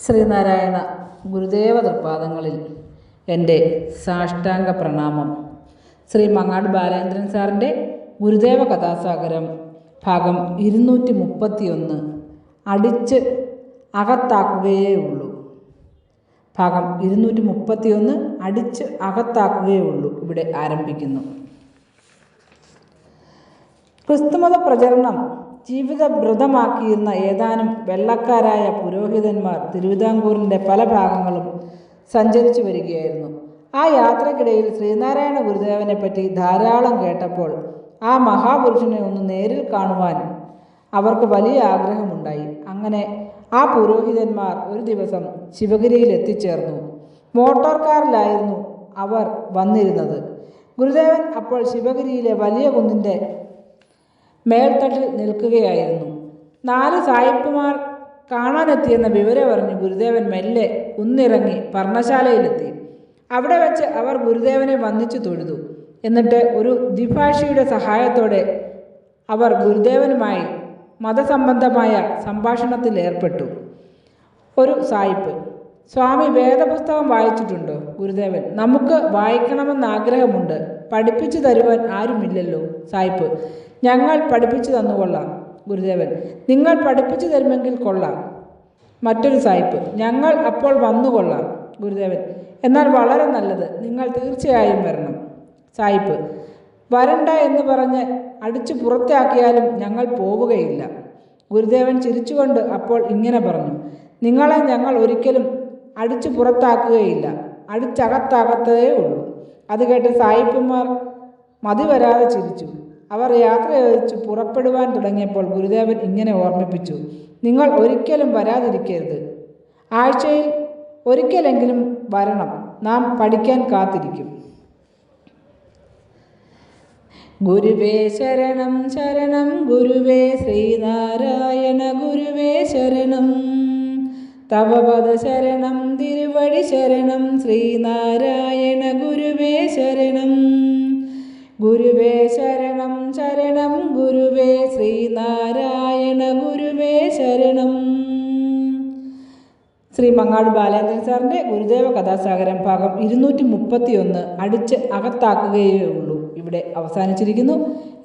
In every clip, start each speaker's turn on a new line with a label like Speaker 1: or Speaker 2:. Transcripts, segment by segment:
Speaker 1: ശ്രീനാരായണ ഗുരുദേവ തൃപാദങ്ങളിൽ എൻ്റെ സാഷ്ടാംഗ പ്രണാമം. ശ്രീ മങ്ങാട് ബാലേന്ദ്രൻ സാറിൻ്റെ ഗുരുദേവ കഥാസാഗരം ഭാഗം 231 അടിച്ച് അകത്താക്കുകയേ ഉള്ളൂ. ഭാഗം 231 അടിച്ച് അകത്താക്കുകയേ ഉള്ളൂ ഇവിടെ ആരംഭിക്കുന്നു. ക്രിസ്തുമത പ്രചരണം ജീവിതഭൃതമാക്കിയിരുന്ന ഏതാനും വെള്ളക്കാരായ പുരോഹിതന്മാർ തിരുവിതാംകൂറിൻ്റെ പല ഭാഗങ്ങളും സഞ്ചരിച്ചു വരികയായിരുന്നു. ആ യാത്രക്കിടയിൽ ശ്രീനാരായണ ഗുരുദേവനെ പറ്റി ധാരാളം കേട്ടപ്പോൾ ആ മഹാപുരുഷനെ ഒന്ന് നേരിൽ കാണുവാൻ അവർക്ക് വലിയ ആഗ്രഹമുണ്ടായി. അങ്ങനെ ആ പുരോഹിതന്മാർ ഒരു ദിവസം ശിവഗിരിയിൽ എത്തിച്ചേർന്നു. മോട്ടോർ കാറിലായിരുന്നു അവർ വന്നിരുന്നത്. ഗുരുദേവൻ അപ്പോൾ ശിവഗിരിയിലെ വലിയ കുന്നിൻ്റെ മേൽത്തട്ടിൽ നിൽക്കുകയായിരുന്നു. 4 സായിപ്പുമാർ കാണാനെത്തിയെന്ന വിവരം അറിഞ്ഞ് ഗുരുദേവൻ മെല്ലെ കുന്നിറങ്ങി പർണശാലയിലെത്തി. അവിടെ വെച്ച് അവർ ഗുരുദേവനെ വന്ദിച്ചു തൊഴുതു. എന്നിട്ട് ഒരു ദ്വിഭാഷിയുടെ സഹായത്തോടെ അവർ ഗുരുദേവനുമായി മതസംബന്ധമായ സംഭാഷണത്തിൽ ഏർപ്പെട്ടു. ഒരു സായിപ്പ്: സ്വാമി വേദപുസ്തകം വായിച്ചിട്ടുണ്ടോ? ഗുരുദേവൻ: നമുക്ക് വായിക്കണമെന്നാഗ്രഹമുണ്ട്. പഠിപ്പിച്ചു തരുവാൻ ആരുമില്ലല്ലോ. സായിപ്പ്: ഞങ്ങൾ പഠിപ്പിച്ചു തന്നുകൊള്ളാം. ഗുരുദേവൻ: നിങ്ങൾ പഠിപ്പിച്ചു തരുമെങ്കിൽ കൊള്ളാം. മറ്റൊരു സായിപ്പ്: ഞങ്ങൾ അപ്പോൾ വന്നുകൊള്ളാം. ഗുരുദേവൻ: എന്നാൽ വളരെ നല്ലത്, നിങ്ങൾ തീർച്ചയായും വരണം. സായിപ്പ്: വരണ്ട എന്ന് പറഞ്ഞ് അടിച്ചു പുറത്താക്കിയാലും ഞങ്ങൾ പോവുകയില്ല. ഗുരുദേവൻ ചിരിച്ചുകൊണ്ട് അപ്പോൾ ഇങ്ങനെ പറഞ്ഞു: നിങ്ങളെ ഞങ്ങൾ ഒരിക്കലും അടിച്ചു പുറത്താക്കുകയില്ല, അടിച്ചകത്താകത്തേ ഉള്ളൂ. അത് കേട്ട് സായിപ്പുമാർ മതി വരാതെ ചിരിച്ചു. അവർ യാത്ര ചോദിച്ചു പുറപ്പെടുവാൻ തുടങ്ങിയപ്പോൾ ഗുരുദേവൻ ഇങ്ങനെ ഓർമ്മിപ്പിച്ചു: നിങ്ങൾ ഒരിക്കലും വരാതിരിക്കരുത്. ആഴ്ചയിൽ ഒരിക്കലെങ്കിലും വരണം. നാം പഠിക്കാൻ കാത്തിരിക്കും. ഗുരുവേ ശരണം ശരണം ഗുരുവേ ശ്രീനാരായണ ഗുരുവേ ശരണം. തവപദ ശരണം തിരുവടി ശരണം ശ്രീനാരായണ ഗുരുവേ ശരണം. ഗുരുവേ ശരണം ശരണം ഗുരുവേ ശ്രീനാരായണ ഗുരുവേ ശരണം. ശ്രീ മങ്ങാട് ബാലേന്ദ്രൻ സാറിൻ്റെ ഗുരുദേവ കഥാസാഗരം ഭാഗം 231 അടിച്ച് അകത്താക്കുകയേ ഉള്ളൂ ഇവിടെ അവസാനിച്ചിരിക്കുന്നു.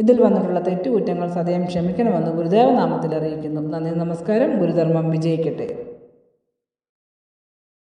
Speaker 1: ഇതിൽ വന്നിട്ടുള്ള തെറ്റുകുറ്റങ്ങൾ സദയം ക്ഷമിക്കണമെന്ന് ഗുരുദേവ നാമത്തിൽ അറിയിക്കുന്നു. നന്ദി, നമസ്കാരം. ഗുരുധർമ്മം വിജയിക്കട്ടെ.